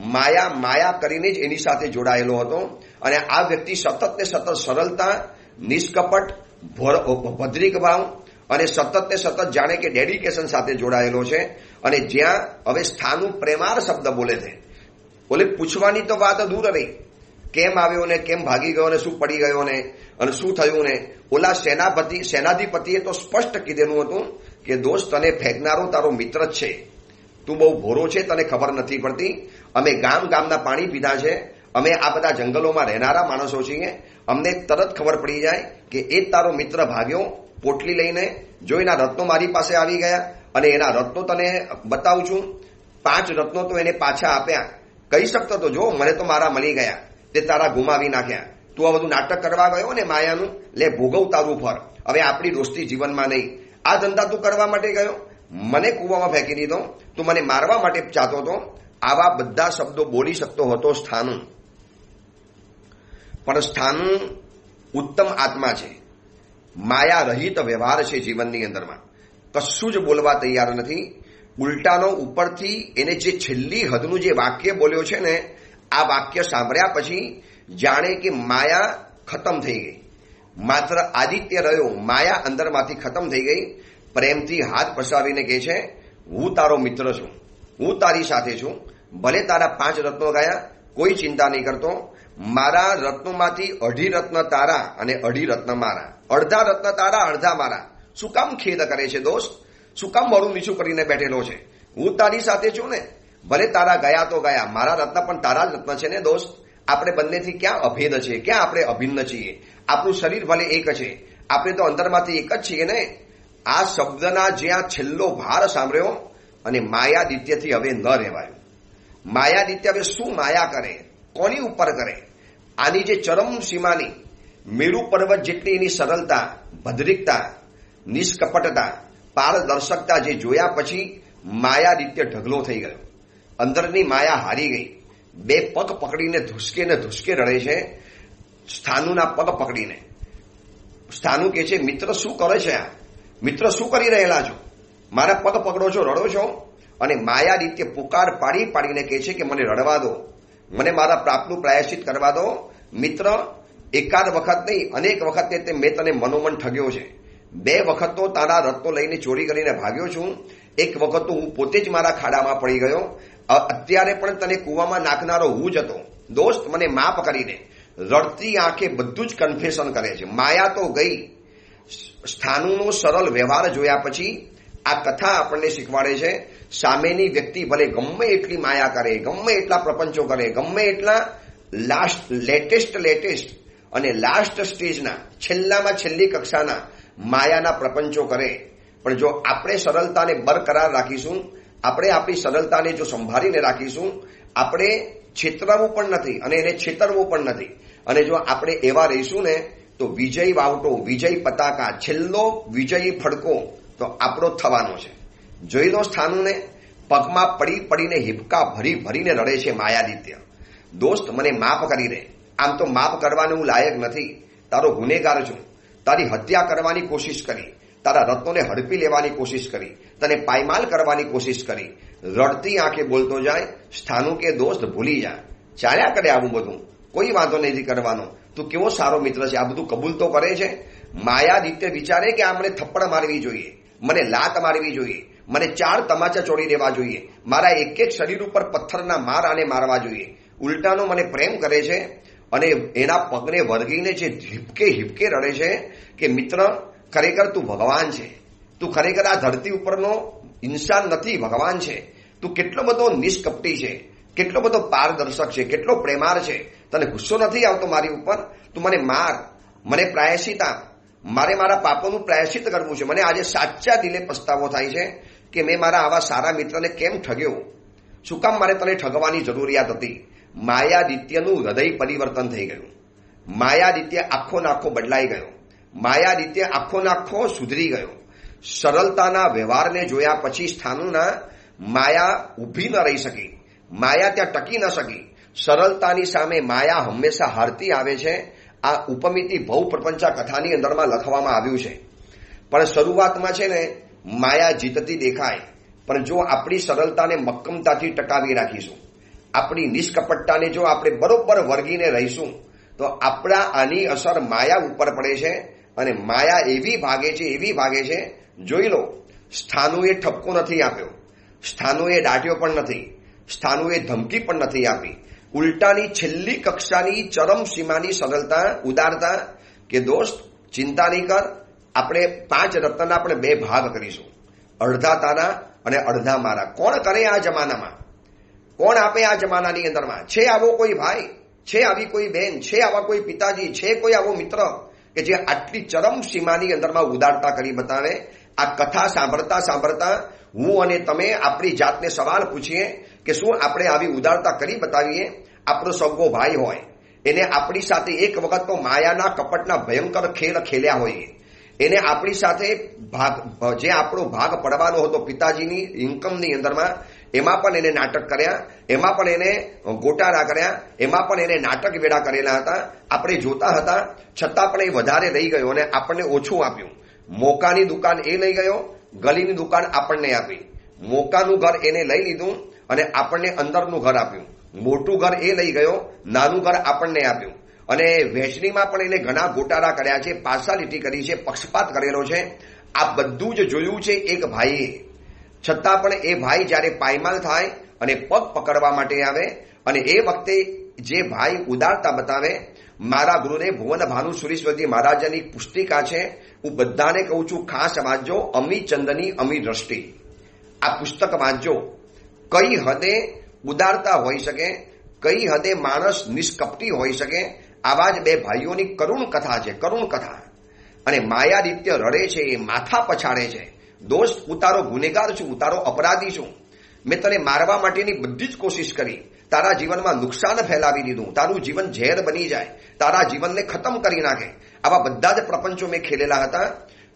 માયા કરીને જ એની સાથે જોડાયેલો હતો. અને આ વ્યક્તિ સતત ને સતત સરળતા, નિષ્કપટ, ભદ્રિક ભાવ અને સતત ને સતત જાણે કે ડેડિકેશન સાથે જોડાયેલો છે. અને જ્યાં હવે સ્થાનું પ્રેમાર શબ્દ બોલે છે, બોલે પૂછવાની તો વાત દૂર રહી, કેમ આવ્યો ને કેમ ભાગી ગયો ને શું પડી ગયો ને અને શું થયું ને. ઓલા સેનાધિપતિએ તો સ્પષ્ટ કીધેલું હતું કે દોસ્ત તને ફેંકનારો તારો મિત્ર જ છે, તું બહુ ભોરો છે, તને ખબર નથી પડતી. અમે ગામના પાણી પીધા છે, અમે આ બધા જંગલોમાં રહેનારા માણસો છીએ, અમને તરત ખબર પડી જાય કે એ જ તારો મિત્ર ભાગ્યો પોટલી લઈને. જો એના રત્નો મારી પાસે આવી ગયા અને એના રત્નો તને બતાવું છું, 5 રત્નો તો એને પાછા આપ્યા. કહી શકતો તો જો મને તો મારા મળી ગયા, તે તારા ગુમાવી નાખ્યા. તું આ બધું નાટક કરવા ગયો ને માયાનું, લે ભોગવ તારું ફર. હવે આપણી દોસ્તી જીવનમાં નહીં. આ ધંધા તું કરવા માટે ગયો, મને કૂવામાં ફેંકી દીધો, તું મને મારવા માટે ચાહતો હતો. આવા બધા શબ્દો બોલી શકતો હતો સ્થાનુ. પણ સ્થાનુ ઉત્તમ આત્મા છે, માયા રહિત વ્યવહાર છે જીવનની અંદરમાં. કશું જ બોલવા તૈયાર નથી. ઉલટાનો ઉપરથી એને જે છેલ્લી હદનું જે વાક્ય બોલ્યો છે ને, આ વાક્ય સાંભળ્યા પછી જાણે કે માયા ખતમ થઈ ગઈ. માત્ર આદિત્ય રહ્યો, માયા અંદરમાંથી ખતમ થઈ ગઈ. પ્રેમથી હાથ પસાવીને કહે છે, હું તારો મિત્ર છું, હું તારી સાથે છું. ભલે તારા 5 રત્નો ગયા, કોઈ ચિંતા નહીં કરતો. મારા રત્નોમાંથી 2.5 રત્ન તારા અને 2.5 રત્ન મારા. અડધા રત્ન તારા, અડધા મારા. શું કામ ખેદ કરે છે દોસ્ત? શું કામ મોડું નીચું કરીને બેઠેલો છે? હું તારી સાથે છું ને. ભલે તારા ગયા તો ગયા, મારા રત્ન પણ તારા જ રત્ન છે ને દોસ્ત. આપણે બંનેથી ક્યાં અભેદ છે, ક્યાં આપણે અભિન્ન છીએ? આપણું શરીર ભલે એક છે, આપણે તો અંદરમાંથી એક જ છીએ ને. આ શબ્દના જ્યાં છેલ્લો ભાર સાંભળ્યો અને માયાદિત્યથી હવે ન રહેવાયું. માયાદિત્ય હવે શું માયા કરે, કોની ઉપર કરે? આની જે ચરમ સીમાની મેરુ પર્વત જેટલી એની સરળતા, ભદ્રિકતા, નિષ્કપટતા, પારદર્શકતા જે જોયા પછી માયાદિત્ય ઢગલો થઈ ગયો. અંદરની માયા હારી ગઈ. 2 પગ પકડીને ધુસકે રડે છે, સ્થાનુના પગ પકડીને. સ્થાનુ કહે છે, મિત્ર શું કરે છે આ? મિત્ર શું કરી રહેલા છો? મારા પગ પકડો છો, રડો છો? અને માયાદિત્ય પુકાર પાડીને કહે છે કે મને રડવા દો, મને મારા પાપનું પ્રાયશ્ચિત કરવા દો. મિત્ર, એકાદ વખત નહીં, અનેક વખતે મેં તને મનોમન ઠગ્યો છે. 2 વખત તો તારા રત્નો લઈને ચોરી કરીને ભાગ્યો છું. 1 વખત તો હું પોતે જ મારા ખાડામાં પડી ગયો. અત્યારે પણ તને કૂવામાં નાખનારો હું જ હતો. દોસ્ત, મને માફ કરી દે. રડતી આંખે બધું જ કન્ફેશન કરે છે. માયા તો ગઈ. સ્થાનુનો સરળ વ્યવહાર જોયા પછી આ કથા આપણને શીખવાડે છે, સામેની વ્યક્તિ ભલે ગમે એટલી માયા કરે, ગમે એટલા પ્રપંચો કરે, ગમે એટલા લેટેસ્ટ અને લાસ્ટ સ્ટેજના છેલ્લામાં છેલ્લી કક્ષાના માયાના પ્રપંચો કરે, પણ જો આપણે સરળતાને બરકરાર રાખીશું, આપણે આપણી સરળતાને જો સંભાળીને રાખીશું, આપણે છેતરવું પણ નથી અને એને છેતરવું પણ નથી, અને જો આપણે એવા રહીશું ને તો વિજય વાવટો, વિજય પતાકા, છેલ્લો વિજયી ફડકો તો આપણો થવાનો છે. જોઈ લો સ્થાનુને, પગમાં પડીને હિપકા ભરીને રડે છે માયાદિત્ય. દોસ્ત, મને માફ કરી દે. આમ તો માફ કરવાનું હું લાયક નથી, તારો ગુનેગાર છું. તારી હત્યા કરવાની કોશિશ કરી, તારા રત્નોને હડપી લેવાની કોશિશ કરી, તને પાયમાલ કરવાની કોશિશ કરી. રડતી આંખે બોલતો જાય. સ્થાનુ કે દોસ્ત ભૂલી જા, ચાલ્યા કરે આવું બધું, કોઈ વાંધો નથી કરવાનો. તું કેવો સારો મિત્ર છે, આ બધું કબૂલ તો કરે છે. માયાદિત્ય વિચારે કે આ મને થપ્પડ મારવી જોઈએ, મને લાત મારવી જોઈએ, મને 4 તમાચા ચોડી દેવા જોઈએ, મારા એક શરીર ઉપર પથ્થરના માર આને મારવા જોઈએ. ઉલટાનો મને પ્રેમ કરે છે અને એના પગને વળગીને જે હિપકે રડે છે કે મિત્ર, ખરેખર તું ભગવાન છે. તું ખરેખર આ ધરતી ઉપરનો ઇન્સાન નથી, ભગવાન છે. તું કેટલો બધો નિષ્કપટી છે, કેટલો બધો પારદર્શક છે, કેટલો પ્રેમાર છે. તને ગુસ્સો નથી આવતો મારી ઉપર? તું મને માર, મને પ્રાયશ્ચિત આપ. મારે મારા પાપોનું પ્રાયશ્ચિત કરવું છે. મને આજે સાચા દિલે પસ્તાવો થાય છે કે મેં મારા આવા સારા મિત્રને કેમ ઠગ્યો. શું કામ મારે તને ઠગવાની જરૂરિયાત હતી? માયાદિત્યનું હૃદય પરિવર્તન થઈ ગયું. માયાદિત્ય આખો નાખો બદલાઈ ગયો, માયાદિત્ય આખો નાખો સુધરી ગયો. સરળતાના વ્યવહારને જોયા પછી સ્થાનુના માયા ઊભી ન રહી શકી, માયા ત્યાં ટકી ન શકી. સરળતાની સામે માયા હંમેશા હારતી આવે છે. આ ઉપમિતિ ભવ પ્રપંચા કથાની અંદરમાં લખવામાં આવ્યું છે. પણ શરૂઆતમાં છે ને માયા જીતતી દેખાય, પણ જો આપણી સરળતાને મક્કમતાથી ટકાવી રાખીશું, આપણી નિષ્કપટતાને જો આપણે બરોબર વર્ગીને રહીશું તો આપણા આની અસર માયા ઉપર પડે છે. અને માયા એવી ભાગે છે. જોઈ લો, સ્થાનુએ ઠપકો નથી આપ્યો, સ્થાનુએ દાટ્યો પણ નથી, સ્થાનુએ ધમકી પણ નથી આપી. ઉલટાની છેલ્લી કક્ષાની ચરમ સીમાની સરળતા, ઉદારતા કે દોસ્ત ચિંતા નહીં કર, આપણે 5 રત્નના આપણે 2 ભાગ કરીશું, અડધા તારા અને અડધા મારા. કોણ કરે આ જમાનામાં? કોણ આપે આ જમાનાની અંદરમાં? છે આવો કોઈ ભાઈ? છે આવી કોઈ બેન? છે આવા કોઈ પિતાજી? છે કોઈ આવો મિત્ર કે જે આટલી ચરમ સીમાની અંદરમાં ઉદારતા કરી બતાવે? આ કથા સાંભળતા સાંભળતા હું અને તમે આપણી જાતને સવાલ પૂછીએ કે શું આપણે આવી ઉદારતા કરી બતાવીએ? આપણો સગો ભાઈ હોય, એને આપણી સાથે એક વખત તો માયાના કપટના ભયંકર ખેલ ખેલ્યા હોઈએ, એને આપણી સાથે જે આપણો ભાગ પડવાનો હતો પિતાજીની ઇન્કમની અંદરમાં, એમાં પણ એને નાટક કર્યા, એમાં પણ એને ગોટાળા કર્યા, એમાં પણ એને નાટક વેડા કરેલા હતા. આપણે જોતા હતા, છતાં પણ એ વધારે રહી ગયો અને આપણને ઓછું આપ્યું. મોકાની દુકાન એ લઈ ગયો, ગલીની દુકાન આપણને આપી. મોકાનું ઘર એને લઈ લીધું અને આપણને અંદરનું ઘર આપ્યું. મોટું ઘર એ લઈ ગયો, નાનું ઘર આપણને આપ્યું. અને વહેંચણીમાં પણ એને ઘણા ગોટાળા કર્યા છે, પાર્સાલિટી કરી છે, પક્ષપાત કરેલો છે. આ બધું જ જોયું છે એક ભાઈએ. છતાં પણ એ ભાઈ જ્યારે પાયમાલ થાય અને પગ પકડવા માટે આવે અને એ વખતે જે ભાઈ ઉદારતા બતાવે, મારા ગુરુદેવ ભુવન ભાનુ સુરેશ્વરજી મહારાજાની પુસ્તિકા છે, હું બધાને કહું છું ખાસ વાંચજો, અમી ચંદની અમી દ્રષ્ટિ. આ પુસ્તક વાંચજો. કઈ હદે ઉદારતા હોઈ શકે, કઈ હદે માણસ નિષ્કપટી હોઈ શકે. આવા જ 2 ભાઈઓની કરુણ કથા છે, કરુણ કથા. અને માયાદિત્ય રડે છે, એ માથા પછાડે છે. દોસ્ત, હું તારો ગુનેગાર છું, હું તારો અપરાધી છું. મેં તને મારવા માટેની બધી જ કોશિશ કરી, તારા જીવનમાં નુકસાન ફેલાવી દીધું, તારું જીવન ઝેર બની જાય, તારા જીવનને ખતમ કરી નાખે. આવા બધા જ પ્રપંચો મેં ખેલેલા હતા.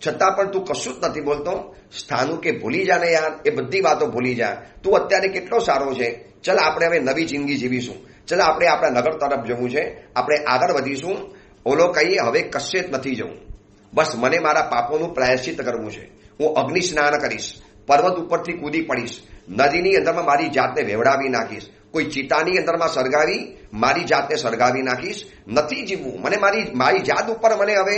છતાં પણ તું કશું જ નથી બોલતો. સ્થાનુ કે ભૂલી જા ને યાર, એ બધી વાતો ભૂલી જા. તું અત્યારે કેટલો સારો છે. ચાલ આપણે હવે નવી જિંદગી જીવીશું. ચાલ આપણે આપણા નગર તરફ જવું છે, આપણે આગળ વધીશું. ઓલો કહીએ હવે કશે જ નથી જવું, બસ મને મારા પાપોનું પ્રાયશ્ચિત કરવું છે. હું અગ્નિ સ્નાન કરીશ, પર્વત ઉપરથી કૂદી પડીશ, નદીની અંદરમાં મારી જાતને વેવડાવી નાખીશ, કોઈ ચિતાની અંદરમાં સળગાવી મારી જાતને સળગાવી નાખીશ. નથી જીવવું. મને મારી જાત ઉપર મને હવે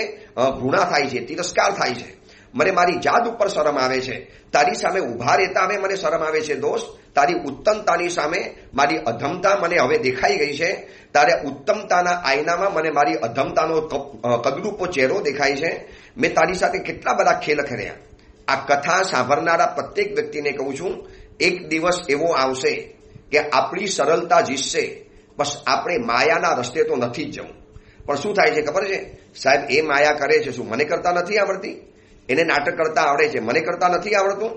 ઘૃણા થાય છે, તિરસ્કાર થાય છે. મને મારી જાત ઉપર શરમ આવે છે. તારી સામે ઉભા રહેતા હવે મને શરમ આવે છે. દોસ્ત, તારી ઉત્તમતાની સામે મારી અધમતા મને હવે દેખાઈ ગઈ છે. તારે ઉત્તમતાના આયનામાં મને મારી અધમતાનો કદરૂપો ચહેરો દેખાય છે. મેં તારી સાથે કેટલા બધા ખેલ ખેલ્યા. આ કથા સાંભળનારા પ્રત્યેક વ્યક્તિને કહું છું, એક દિવસ એવો આવશે કે આપણી સરળતા જીતશે. બસ આપણે માયાના રસ્તે તો નથી જ જવું. પણ શું થાય છે ખબર છે સાહેબ? એ માયા કરે છે શું મને કરતા નથી આવડતી? એને નાટક કરતા આવડે છે, મને કરતા નથી આવડતું?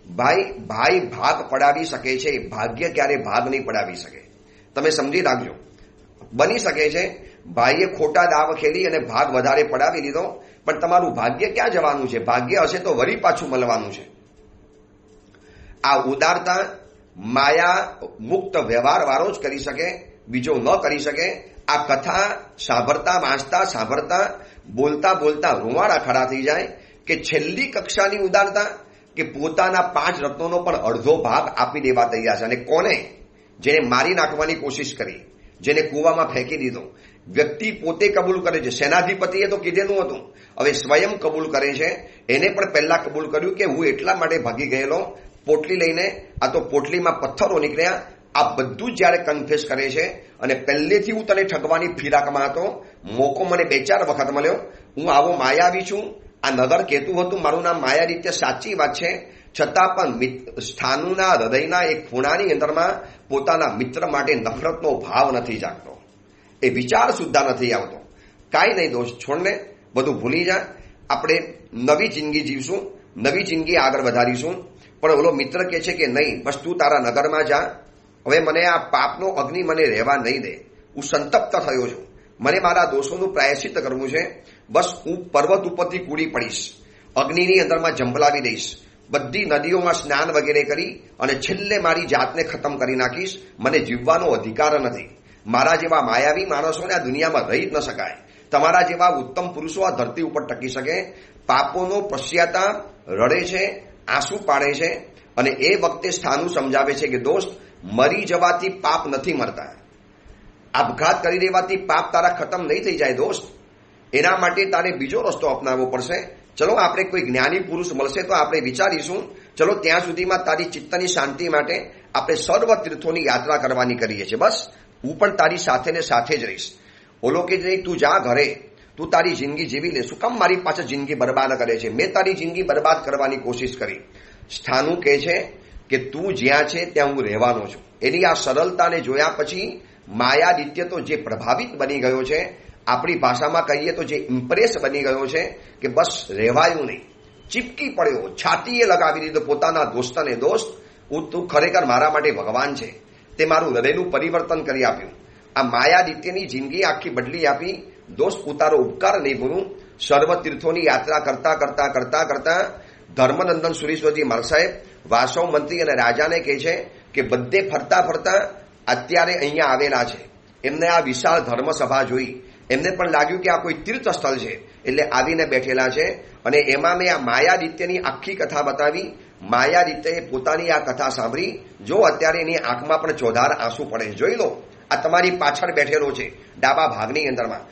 ભાઈ ભાગ પડાવી શકે છે, ભાગ્ય ક્યારે ભાગ નહીં પડાવી શકે. તમે સમજી રાખજો. બની શકે છે ભાઈએ ખોટા દાવ ખેલી અને ભાગ વધારે પડાવી લીધો, પણ તમારું ભાગ્ય ક્યાં જવાનું છે? ભાગ્ય હશે તો વળી પાછું મળવાનું છે. આ ઉદારતા માયા મુક્ત વ્યવહાર વાળો જ કરી શકે, બીજો ન કરી શકે. આ કથા સાંભળતા વાંચતા સાંભળતા બોલતા બોલતા રૂવાડા ખડા થઈ જાય કે છેલ્લી કક્ષાની ઉદારતા કે પોતાના 5 રત્નોનો પણ અડધો ભાગ આપી દેવા તૈયાર છે. અને કોને? જેને મારી નાખવાની કોશિશ કરી, જેને કૂવામાં ફેંકી દીધો. વ્યક્તિ પોતે કબૂલ કરે છે. સેનાધિપતિએ તો કીધેલું હતું, હવે સ્વયં કબૂલ કરે છે. એને પણ પહેલા કબૂલ કર્યું કે હું એટલા માટે ભાગી ગયેલો પોટલી લઈને, આ તો પોટલીમાં પથ્થરો નીકળ્યા. આ બધું જ જ્યારે કન્ફેસ કરે છે અને પહેલેથી હું તને ઠગવાની ફિરાકમાં હતો, મોકો મને 2-4 વખત મળ્યો, હું આવો માયાવી છું. આ નગર કહેતું હતું મારું નામ માયાદિત્ય, સાચી વાત છે. છતાં પણ સ્થાનુના હૃદયના એક ખૂણાની અંદરમાં પોતાના મિત્ર માટે નફરતનો ભાવ નથી જાગતો, એ વિચાર સુદ્ધા નથી આવતો. કાંઈ નહીં દોસ્ત, છોડને, બધું ભૂલી જા. આપણે નવી જિંદગી જીવશું, નવી જિંદગી આગળ વધારીશું. પણ ઓલો મિત્ર કહે છે કે નહીં, બસ તું તારા નગરમાં જા, હવે મને આ પાપનો અગ્નિ મને રહેવા નહીં દે. હું સંતપ્ત થયો છું. મને મારા દોષોનું પ્રાયશ્ચિત કરવું છે. બસ હું પર્વત ઉપરથી કૂદી પડીશ, અગ્નિની અંદરમાં જંપલાવી દઈશ, બધી નદીઓમાં સ્નાન વગેરે કરી અને છેલ્લે મારી જાતને ખતમ કરી નાખીશ. મને જીવવાનો અધિકાર નથી. મારા જેવા માયાવી માણસોને આ દુનિયામાં રહી જ ન શકાય. તમારા જેવા ઉત્તમ પુરુષો આ ધરતી ઉપર ટકી શકે. પાપોનો પશ્ચાતાપ રડે છે, આંસુ પાડે છે અને એ વખતે સ્થાનું સમજાવે છે કે દોસ્ત, મરી જવાથી પાપ નથી મરતા. આપઘાત કરી દેવાથી પાપ તારા ખતમ નહીં થઈ જાય દોસ્ત. એના માટે તારે બીજો રસ્તો અપનાવવો પડશે. ચલો આપણે કોઈ જ્ઞાની પુરુષ મળશે તો આપણે વિચારીશું. ચલો ત્યાં સુધીમાં તારી ચિત્તની શાંતિ માટે આપણે સર્વ તીર્થોની યાત્રા કરવાની કરીએ છીએ. બસ હું પણ તારી સાથે ને સાથે જ રહીશ. ઓલો કે તું જા ઘરે, તું તારી જિંદગી જીવી લે. શું કામ મારી પાછળ જિંદગી બરબાદ કરે છે? મેં તારી જિંદગી બરબાદ કરવાની કોશિશ કરી. સ્થાનું કહે છે કે તું જ્યાં છે ત્યાં હું રહેવાનો છું. એની આ સરળતાને જોયા પછી માયાદિત્ય તો જે પ્રભાવિત બની ગયો છે, આપણી ભાષામાં કહીએ તો જે ઇમ્પ્રેસ બની ગયો છે કે બસ રહેવાયું નહીં, ચીપકી પડ્યો, છાતીએ લગાવી દીધો પોતાના દોસ્તને. દોસ્ત, તું ખરેખર મારા માટે ભગવાન છે. તે મારું હૃદયનું પરિવર્તન કરી આપ્યું. આ માયાદિત્યની જિંદગી આખી બદલી આપી. દોસ્ત, ઉતારો ઉપકાર નહીં ભૂલું. સર્વ તીર્થોની યાત્રા કરતા કરતા કરતા કરતા ધર્મનંદન સુરીશ્વરજી મહારાજ સાહેબ વાસવ મંત્રી અને રાજાને કહે છે કે બધે ફરતા ફરતા અત્યારે અહીંયા આવેલા છે. એમને આ વિશાળ ધર્મસભા જોઈ, એમને પણ લાગ્યું કે આ કોઈ તીર્થ સ્થળ છે, એટલે આવીને બેઠેલા છે. અને એમાં મેં આ માયાદિત્યની આખી કથા બતાવી. માયાદિત્યએ પોતાની આ કથા સાંભળી. જો અત્યારે એની આંખમાં પણ ચોધાર આંસુ પડે. જોઈ લો, આ તમારી પાછળ બેઠેલો છે, ડાબા ભાગની અંદરમાં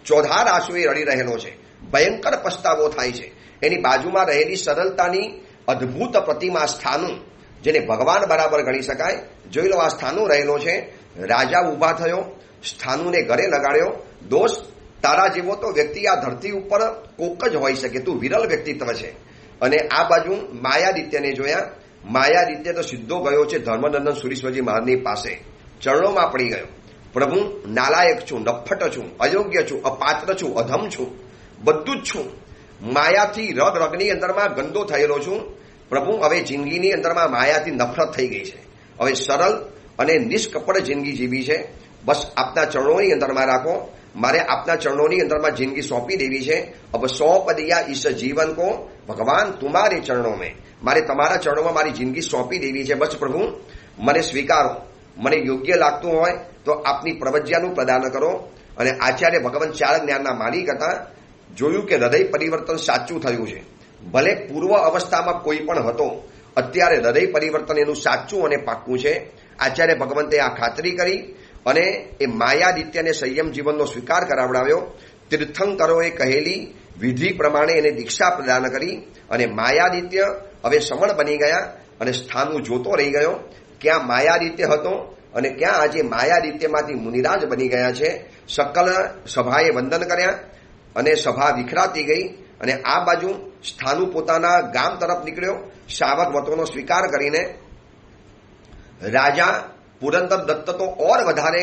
ચોધાર આંસુ એ રડી રહેલો છે. ભયંકર પસ્તાવો થાય છે. એની બાજુમાં રહેલી સરળતાની અદ્ભુત પ્રતિમા સ્થાનું, જેને ભગવાન બરાબર ગણી શકાય. જોઈ લો, આ સ્થાનું રહેલો છે. રાજા ઊભા થયો, સ્થાનુને ગળે લગાડ્યો. દોસ્ત, તારા જેવો તો વ્યક્તિ આ ધરતી ઉપર કોક જ હોઈ શકે. તું વિરલ વ્યક્તિત્વ છે. અને આ બાજુ માયાદિત્યને જોયા. માયાદિત્ય તો સીધો ગયો છે ધર્મનંદન સુરીશ્વરજી મહારાજની પાસે, ચરણોમાં પડી ગયો. પ્રભુ, નાલાયક છું, નફ્ફટ છું, અયોગ્ય છું, અપાત્ર છું, અધમ છું, બધું જ છું. માયાથી રગ રગની અંદરમાં ગંદો થયેલો છું. પ્રભુ, હવે જિંદગીની અંદરમાં માયાથી નફરત થઈ ગઈ છે. હવે સરળ અને નિષ્કપટ જિંદગી જીવી છે. બસ આપના ચરણોની અંદરમાં રાખો. મારે આપના ચરણોની અંદરમાં જિંદગી સોંપી દેવી છે. अब सौंप दिया इस जीवन को भगवान तुम्हारे चरणों में. મારે તમારા ચરણોમાં મારી જિંદગી સોંપી દેવી છે. બસ પ્રભુ, મને સ્વીકારો. મને યોગ્ય લાગતું હોય તો આપની પ્રવજ્ઞાનું પ્રદાન કરો. અને આચાર્ય ભગવાન ચાર જ્ઞાનના માલિક હતા. જોયું કે હૃદય પરિવર્તન સાચું થયું છે. ભલે પૂર્વ અવસ્થામાં કોઈ પણ હતો, અત્યારે હૃદય પરિવર્તન એનું સાચું અને પાક્કું છે. આચાર્ય ભગવંતે આ ખાતરી કરી અને એ માયાદિત્યને સંયમ જીવનનો સ્વીકાર કરાવડાવ્યો. તીર્થંકરોએ કહેલી વિધિ પ્રમાણે એને દીક્ષા પ્રદાન કરી અને માયાદિત્ય હવે સમણ બની ગયા અને સ્થાનું જોતો રહી ગયો. ક્યાં માયાદિત્ય હતો અને ક્યાં આજે માયાદિત્યમાંથી મુનિરાજ બની ગયા છે. સકલ સભાએ વંદન કર્યા અને સભા વિખરાતી ગઈ. અને આ બાજુ સ્થાનું પોતાના ગામ તરફ નીકળ્યો શાવક વતોનો સ્વીકાર કરીને. રાજા પુરંદર દત્ત તો ઓર વધારે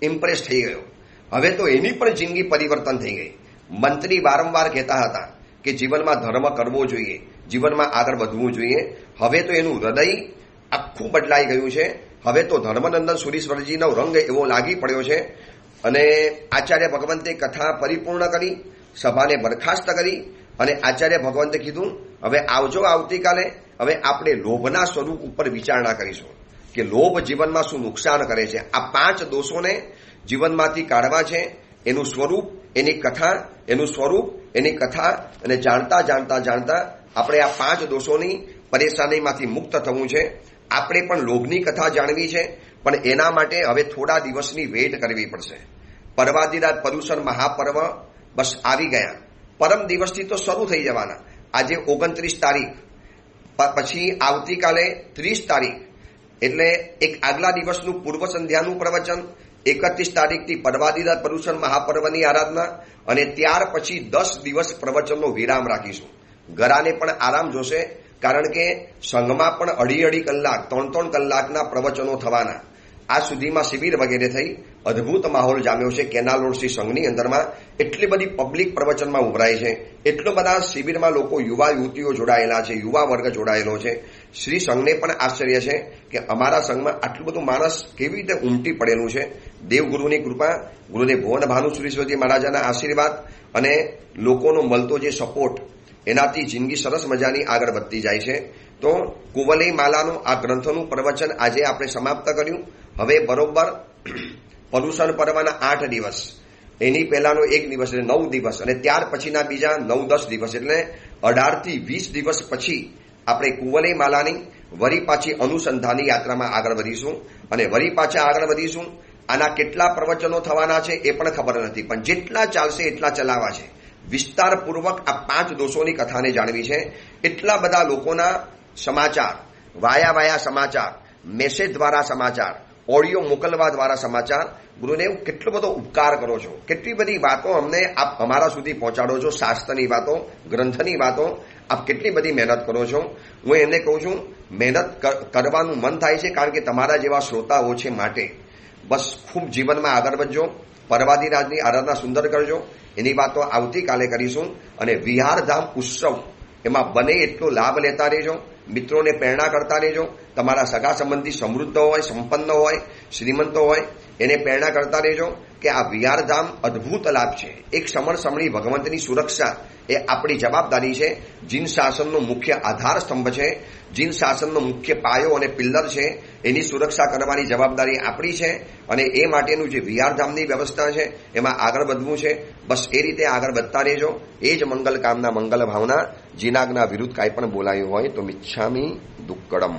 ઇમ્પ્રેસ થઈ ગયો. હવે તો એની પણ જિંદગી પરિવર્તન થઈ ગઈ. મંત્રી વારંવાર કહેતા હતા કે જીવનમાં ધર્મ કરવો જોઈએ, જીવનમાં આગળ વધવું જોઈએ. હવે તો એનું હૃદય આખું બદલાઈ ગયું છે. હવે તો ધર્મનંદન સુરીશ્વરજીનો રંગ એવો લાગી પડ્યો છે. અને આચાર્ય ભગવંતે કથા પરિપૂર્ણ કરી, સભાને બરખાસ્ત કરી અને આચાર્ય ભગવંતે કીધું, હવે આવજો આવતીકાલે. હવે આપણે લોભના સ્વરૂપ ઉપર વિચારણા કરીશું કે લોભ જીવનમાં શું નુકસાન કરે છે. આ 5 દોષોને જીવનમાંથી કાઢવા છે. એનું સ્વરૂપ, એની કથા, એનું સ્વરૂપ, એની કથા અને જાણતા જાણતા જાણતા આપણે આ 5 દોષોની પરેશાનીમાંથી મુક્ત થવું છે. આપણે પણ લોભની કથા જાણવી છે, પણ એના માટે હવે થોડા દિવસની વેટ કરવી પડશે. પર્વાદિરાજ પર્યુષણ મહાપર્વ બસ આવી ગયા. પરમ દિવસથી તો શરૂ થઈ જવાના. આજે 29 તારીખ, પછી આવતીકાલે 30 તારીખ, એટલે એક આગલા દિવસનું પૂર્વ સંધ્યાનું પ્રવચન. 31 તારીખથી પર્વાદિરાજ પર્યુષણ મહાપર્વની આરાધના અને ત્યાર પછી 10 દિવસ પ્રવચનનો વિરામ રાખીશું. ગરાને પણ આરામ જોશે, કારણ કે સંઘમાં પણ 2.5 કલાક 3-3 કલાકના પ્રવચનો થવાના. આ સુધીમાં શિબિર વગેરે થઈ અદ્ભુત માહોલ જામ્યો છે કેનાલ રોડ શ્રી સંઘની અંદરમાં. એટલી બધી પબ્લિક પ્રવચનમાં ઉભરાય છે. એટલો બધા શિબિરમાં લોકો, યુવા યુવતીઓ જોડાયેલા છે, યુવા વર્ગ જોડાયેલો છે. શ્રી સંઘને પણ આશ્ચર્ય છે કે અમારા સંઘમાં આટલું બધું માણસ કેવી રીતે ઉમટી પડેલું છે. દેવગુરુની કૃપા, ગુરુદેવ ભુવન ભાનુ સુરેશ્વરજી મહારાજાના આશીર્વાદ અને લોકોનો મળતો જે સપોર્ટ, એનાથી જિંદગી સરસ મજાની આગળ વધતી જાય છે. તો કુવલય માલાનું આ ગ્રંથનું પ્રવચન આજે આપણે સમાપ્ત કર્યું. હવે બરોબર પર્યુષણ પર્વના 8 દિવસ, એની પહેલાનો 1 દિવસ એટલે 9 દિવસ, અને ત્યાર પછીના બીજા 9-10 દિવસ એટલે 18 થી 20 દિવસ પછી આપણે કુવલય માલાની વરી પાછી અનુસંધાનની યાત્રામાં આગળ વધીશું. અને વરી પાછા આગળ વધીશું. આના કેટલા પ્રવચનો થવાના છે એ પણ ખબર નથી, પણ જેટલા ચાલશે એટલા ચલાવવા છે. વિસ્તારપૂર્વક આ 5 દોષોની કથાને જાણવી છે. એટલા બધા લોકોના સમાચાર, વાયા સમાચાર, મેસેજ દ્વારા સમાચાર, ઓડિયો મોકલવા દ્વારા સમાચાર. ગુરુદેવ કેટલો બધો ઉપકાર કરો છો, કેટલી બધી વાતો અમને આપ અમારા સુધી પહોંચાડો છો, શાસ્ત્રની વાતો, ગ્રંથની વાતો, આપ કેટલી બધી મહેનત કરો છો. હું એમને કહું છું, મહેનત કરવાનું મન થાય છે, કારણ કે તમારા જેવા શ્રોતાઓ છે. માટે બસ ખૂબ જીવનમાં આગળ વધજો, પરવાદિરાજની આરાધના સુંદર કરજો. એની વાતો આવતીકાલે કરીશું. અને વિહારધામ ઉત્સવ એમાં બને એટલો લાભ લેતા રહેજો, મિત્રોને પ્રેરણા કરતા રહેજો. તમારા સગા સંબંધી સમૃદ્ધ હોય, સંપન્ન હોય, શ્રીમંતો હોય, એને પ્રેરણા કરતા રહેજો કે આ વિહારધામ અદ્ભુત લાભ છે. એક સમણી ભગવંતની સુરક્ષા એ આપણી જવાબદારી છે. જીન શાસનનો મુખ્ય આધાર સ્તંભ છે, જીન શાસનનો મુખ્ય પાયો અને પિલ્લર છે. એની સુરક્ષા કરવાની જવાબદારી આપણી છે. અને એ માટેનું જે વિહારધામની વ્યવસ્થા છે એમાં આગળ વધવું છે. બસ એ રીતે આગળ વધતા રહેજો. એ જ મંગલ કામના, મંગલ ભાવના. જીનાગના વિરુદ્ધ કાંઈ પણ બોલાયું હોય તો મિચ્છામી દુક્કડમ.